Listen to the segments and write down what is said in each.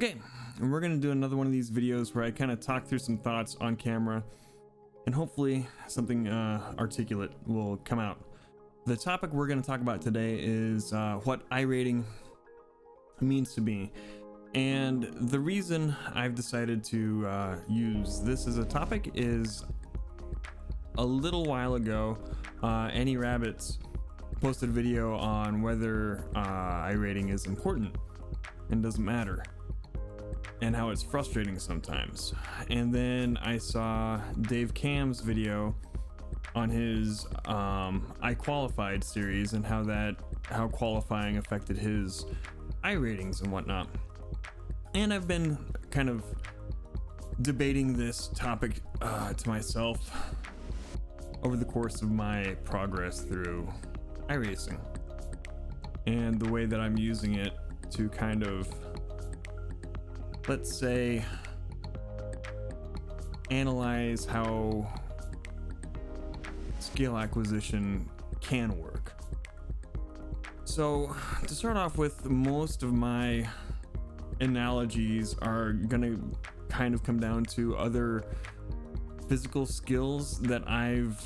Okay, and we're gonna do another one of these videos where I kind of talk through some thoughts on camera, and hopefully something articulate will come out. The topic we're gonna talk about today is what iRating means to me. And the reason I've decided to use this as a topic is a little while ago, Any Rabbits posted a video on whether iRating is important and doesn't matter, and how it's frustrating sometimes. And then I saw Dave Cam's video on his I Qualified series and how qualifying affected his iRatings and whatnot. And I've been kind of debating this topic to myself over the course of my progress through iRacing, and the way that I'm using it to kind of, let's say, analyze how skill acquisition can work. So to start off with, most of my analogies are gonna kind of come down to other physical skills that I've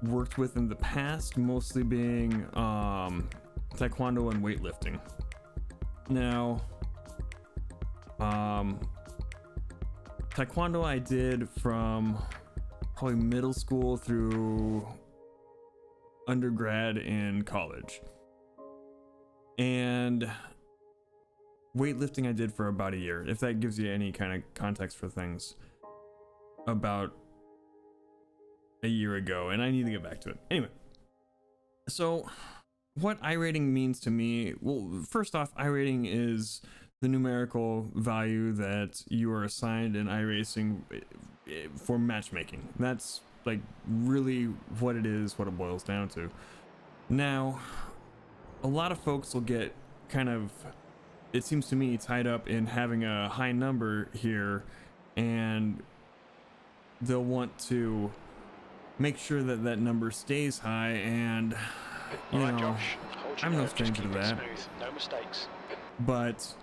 worked with in the past, mostly being taekwondo and weightlifting. Now, taekwondo I did from probably middle school through undergrad and college, and weightlifting I did for about a year, if that gives you any kind of context for things. About a year ago, and I need to get back to it. Anyway, so what iRating means to me, well, first off, iRating is the numerical value that you are assigned in iRacing for matchmaking. That's like really what it is, what it boils down to. Now, a lot of folks will get kind of, it seems to me, tied up in having a high number here, and they'll want to make sure that that number stays high, and you know, Josh, I'm no stranger to that. No mistakes. But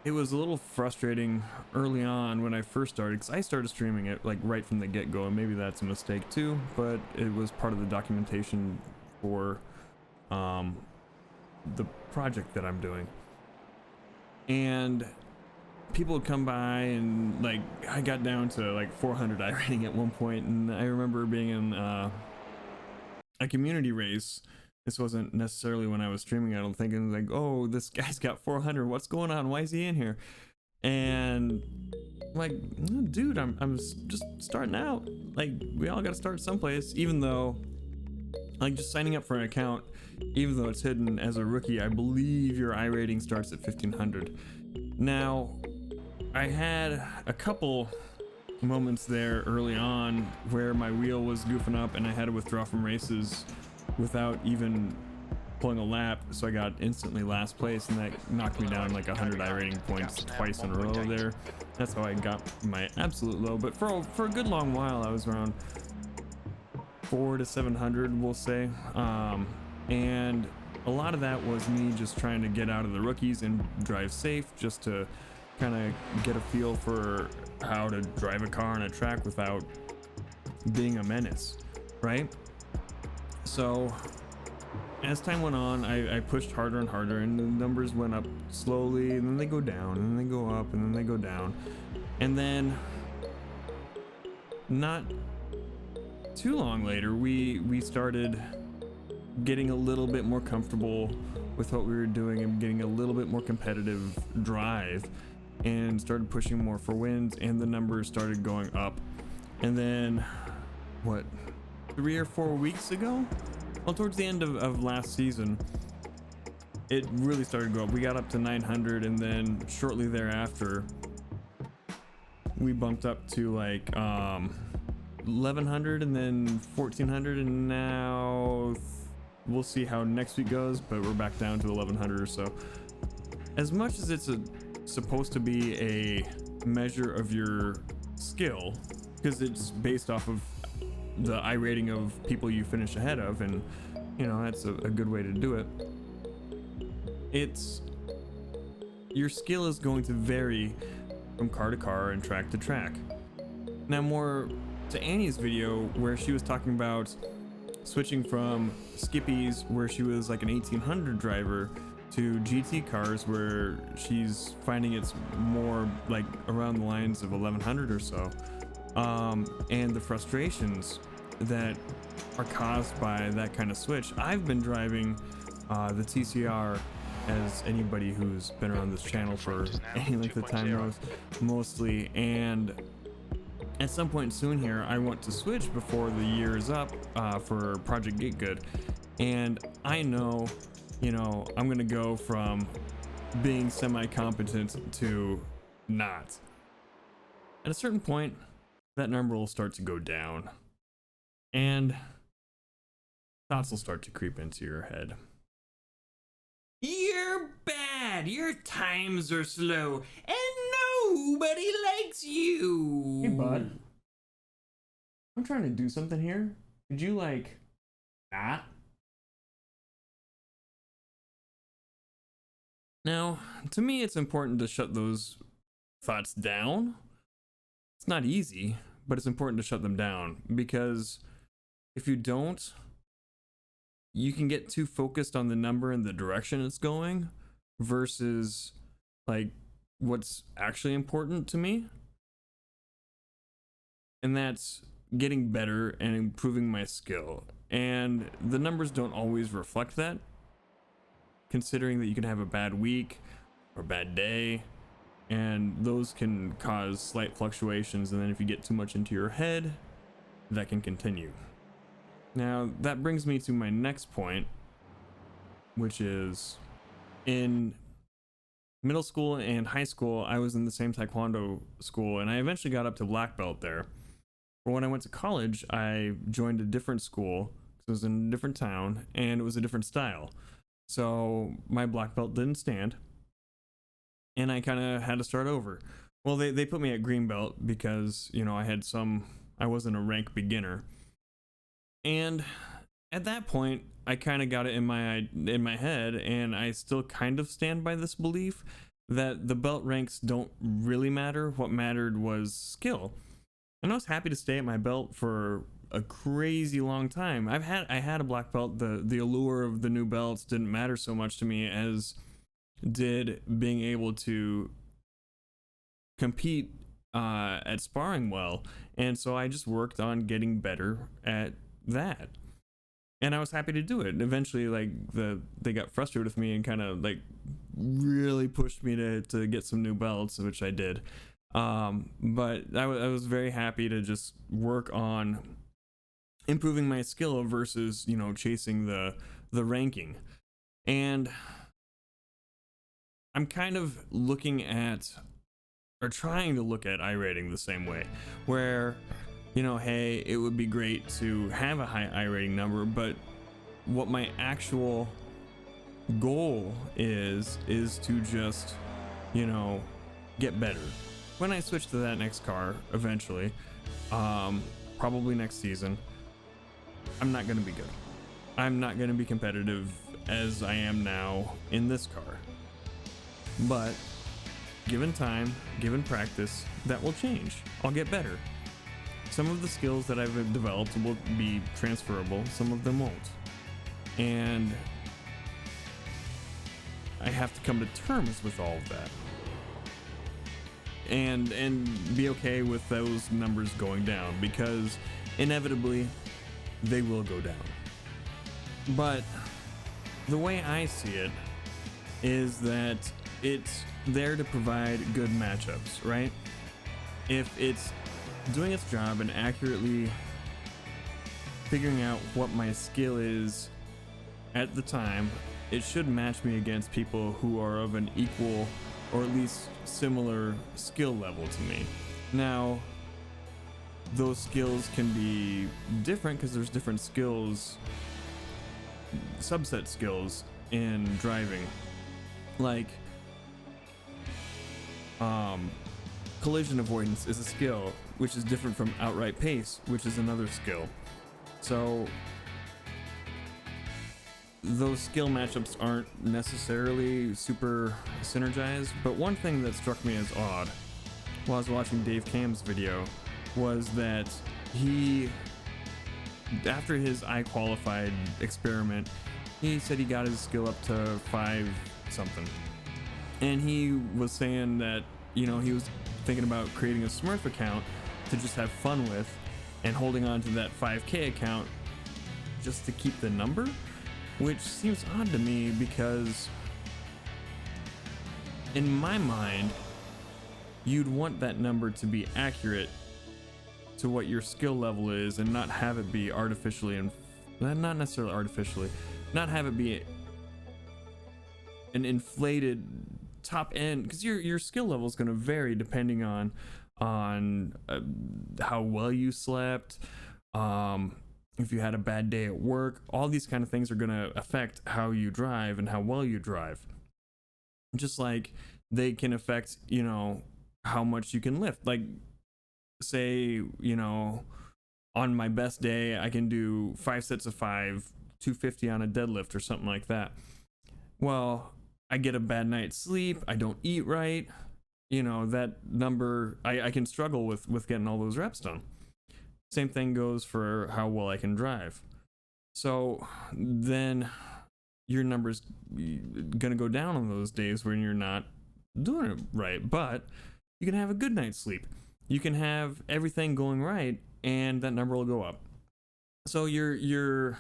it was a little frustrating early on when I first started, because I started streaming it like right from the get-go, and maybe that's a mistake too, but it was part of the documentation for the project that I'm doing. And people would come by, and like I got down to like 400 iRating at one point, and I remember being in a community race. This wasn't necessarily when I was streaming, I don't think, and like, oh, this guy's got 400, what's going on, why is he in here? And I'm like, dude, I'm just starting out, like we all got to start someplace. Even though, like, just signing up for an account, even though it's hidden as a rookie, I believe your iRating starts at 1500. Now, I had a couple moments there early on where my wheel was goofing up and I had to withdraw from races without even pulling a lap, so I got instantly last place, and that knocked me down like 100 iRating points twice in a row there. That's how I got my absolute low, but for a good long while I was around 400 to 700, we'll say, and a lot of that was me just trying to get out of the rookies and drive safe, just to kind of get a feel for how to drive a car on a track without being a menace, right? So as time went on, I pushed harder and harder, and the numbers went up slowly, and then they go down, and then they go up, and then they go down. And then not too long later, we started getting a little bit more comfortable with what we were doing and getting a little bit more competitive drive, and started pushing more for wins, and the numbers started going up. And then what, 3 or 4 weeks ago, well, towards the end of last season, it really started to go up. We got up to 900, and then shortly thereafter we bumped up to like 1100, and then 1400, and now we'll see how next week goes, but we're back down to 1100 or so. As much as it's supposed to be a measure of your skill, because it's based off of the iRating of people you finish ahead of, and you know, that's a good way to do it. It's your skill is going to vary from car to car and track to track. Now, more to Annie's video where she was talking about switching from skippies where she was like an 1800 driver to GT cars where she's finding it's more like around the lines of 1100 or so, and the frustrations that are caused by that kind of switch. I've been driving the TCR, as anybody who's been around this channel for any length of time knows, mostly, and at some point soon here I want to switch before the year is up for Project Get Good, and I know, you know, I'm gonna go from being semi-competent to not. At a certain point, that number will start to go down, and thoughts will start to creep into your head. You're bad, your times are slow, and nobody likes you. Hey, bud. I'm trying to do something here. Could you, like, not? Now, to me, it's important to shut those thoughts down. It's not easy, but it's important to shut them down, because if you don't, you can get too focused on the number and the direction it's going versus like what's actually important to me. And that's getting better and improving my skill. And the numbers don't always reflect that, considering that you can have a bad week or bad day, and those can cause slight fluctuations, and then if you get too much into your head, that can continue. Now, that brings me to my next point, which is in middle school and high school, I was in the same Taekwondo school, and I eventually got up to black belt there. But when I went to college, I joined a different school, because it was in a different town, and it was a different style. So my black belt didn't stand, and I kind of had to start over. Well, they put me at green belt because, you know, I wasn't a rank beginner. And at that point, I kind of got it in my head, and I still kind of stand by this belief that the belt ranks don't really matter. What mattered was skill. And I was happy to stay at my belt for a crazy long time. I had a black belt. The allure of the new belts didn't matter so much to me as did being able to compete at sparring well. And so I just worked on getting better at that, and I was happy to do it. And eventually, like, they got frustrated with me and kind of like really pushed me to get some new belts, which I did. But I was very happy to just work on improving my skill versus, you know, chasing the ranking. And I'm kind of looking at, or trying to look at, iRating the same way, where, you know, hey, it would be great to have a high iRating number, but what my actual goal is to just, you know, get better. When I switch to that next car eventually, probably next season, I'm not going to be good. I'm not going to be competitive as I am now in this car. But given time, given practice, that will change. I'll get better. Some of the skills that I've developed will be transferable, some of them won't. And I have to come to terms with all of that. And be okay with those numbers going down, because inevitably they will go down. But the way I see it is that it's there to provide good matchups, right? If it's doing its job and accurately figuring out what my skill is at the time, it should match me against people who are of an equal or at least similar skill level to me. Now, those skills can be different because there's different skills, subset skills in driving. Like, collision avoidance is a skill, which is different from outright pace, which is another skill. So those skill matchups aren't necessarily super synergized, but one thing that struck me as odd while I was watching Dave Cam's video was that he, after his iQualified experiment, he said he got his skill up to 5 something, and he was saying that, you know, he was thinking about creating a Smurf account to just have fun with and holding on to that 5k account just to keep the number, which seems odd to me because in my mind you'd want that number to be accurate to what your skill level is and not have it be artificially, and not necessarily artificially, not have it be an inflated top end, because your skill level is going to vary depending on how well you slept, if you had a bad day at work. All these kind of things are going to affect how you drive and how well you drive, just like they can affect, you know, how much you can lift. Like, say, you know, on my best day I can do 5 sets of 5, 250 on a deadlift or something like that. Well, I get a bad night's sleep, I don't eat right, you know, that number, I can struggle with getting all those reps done. Same thing goes for how well I can drive. So then your number's gonna go down on those days when you're not doing it right. But you can have a good night's sleep, you can have everything going right, and that number will go up. So your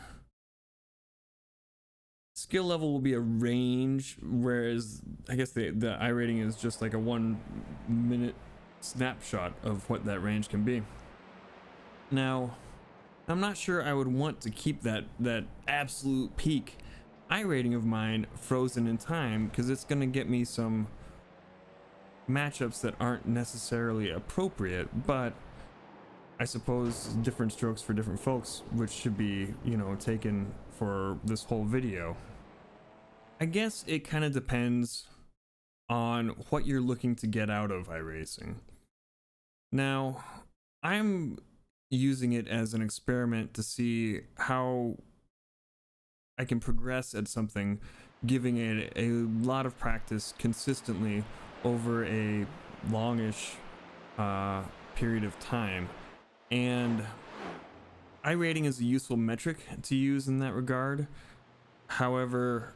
skill level will be a range, whereas I guess the iRating is just like a 1 minute snapshot of what that range can be. Now, I'm not sure I would want to keep that absolute peak iRating of mine frozen in time, because it's going to get me some matchups that aren't necessarily appropriate. But I suppose different strokes for different folks, which should be, you know, taken for this whole video. I guess it kind of depends on what you're looking to get out of iRacing. Now, I'm using it as an experiment to see how I can progress at something, giving it a lot of practice consistently over a longish period of time. And iRating is a useful metric to use in that regard. However,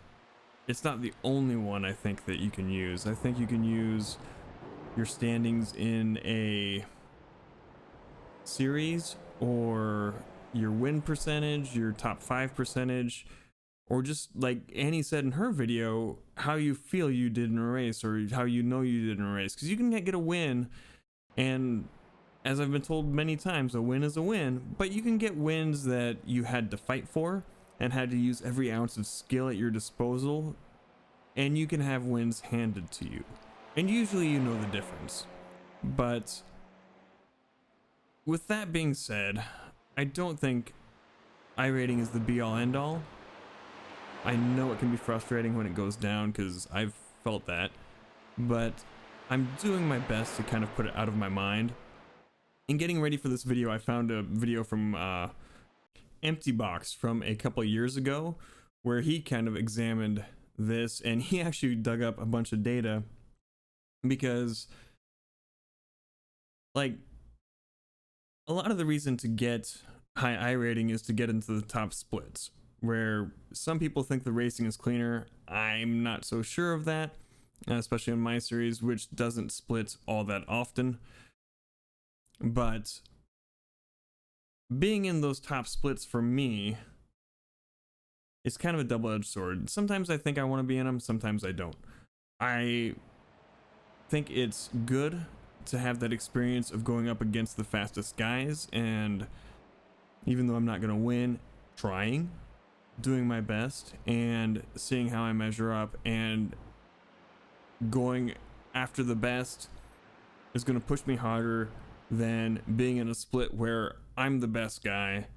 it's not the only one I think that you can use. I think you can use your standings in a series, or your win percentage, your top 5 percentage, or just like Annie said in her video, how you feel you did in a race, or how you know you did in a race. Because you can get a win, and as I've been told many times, a win is a win, but you can get wins that you had to fight for and had to use every ounce of skill at your disposal, and you can have wins handed to you, and usually you know the difference. But with that being said, I don't think iRating is the be-all end-all. I know it can be frustrating when it goes down, because I've felt that, but I'm doing my best to kind of put it out of my mind. In getting ready for this video, I found a video from Empty Box from a couple years ago where he kind of examined this, and he actually dug up a bunch of data, because like a lot of the reason to get high iRating is to get into the top splits, where some people think the racing is cleaner. I'm not so sure of that, especially in my series, which doesn't split all that often. But being in those top splits for me is kind of a double-edged sword. Sometimes I think I want to be in them, sometimes I don't. I think it's good to have that experience of going up against the fastest guys, and even though I'm not going to win, trying, doing my best, and seeing how I measure up, and going after the best is going to push me harder than being in a split where I'm the best guy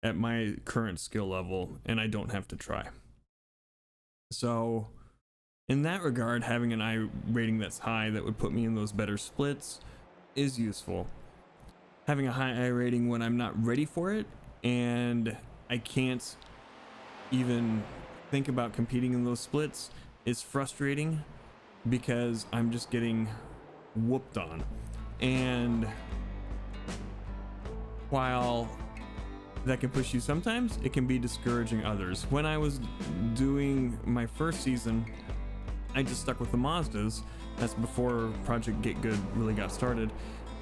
at my current skill level and I don't have to try. So in that regard, having an iRating that's high that would put me in those better splits is useful. Having a high iRating when I'm not ready for it and I can't even think about competing in those splits is frustrating because I'm just getting whooped on. And while that can push you sometimes, it can be discouraging others. When I was doing my first season, I just stuck with the Mazdas. That's before Project Get Good really got started.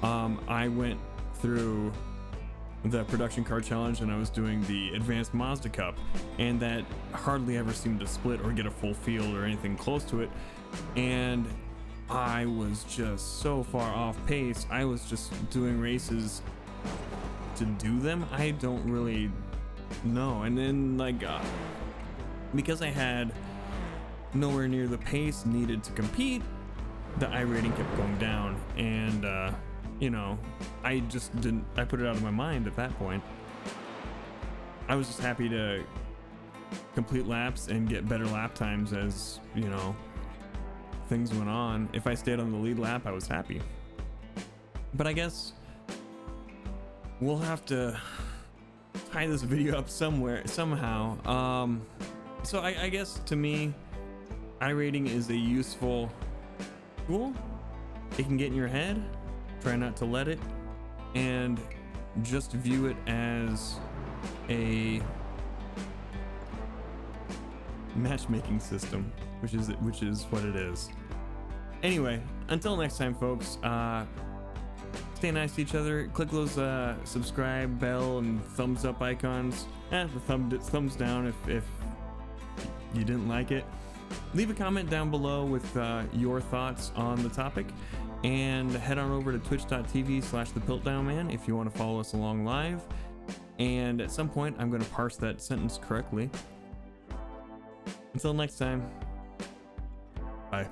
I went through the production car challenge and I was doing the advanced Mazda Cup, and that hardly ever seemed to split or get a full field or anything close to it. And I was just so far off pace. I was just doing races to do them. I don't really know. And then like because I had nowhere near the pace needed to compete, the iRating kept going down, and you know, I put it out of my mind at that point. I was just happy to complete laps and get better lap times as, you know, things went on. If I stayed on the lead lap, I was happy. But I guess we'll have to tie this video up somehow. So I guess to me, iRating is a useful tool. It can get in your head. Try not to let it, and just view it as a matchmaking system, which is what it is. Anyway, until next time, folks, stay nice to each other. Click those subscribe, bell, and thumbs up icons. The thumbs down if you didn't like it. Leave a comment down below with your thoughts on the topic, and head on over to twitch.tv/thepiltdownman if you want to follow us along live. And at some point, I'm going to parse that sentence correctly. Until next time, bye.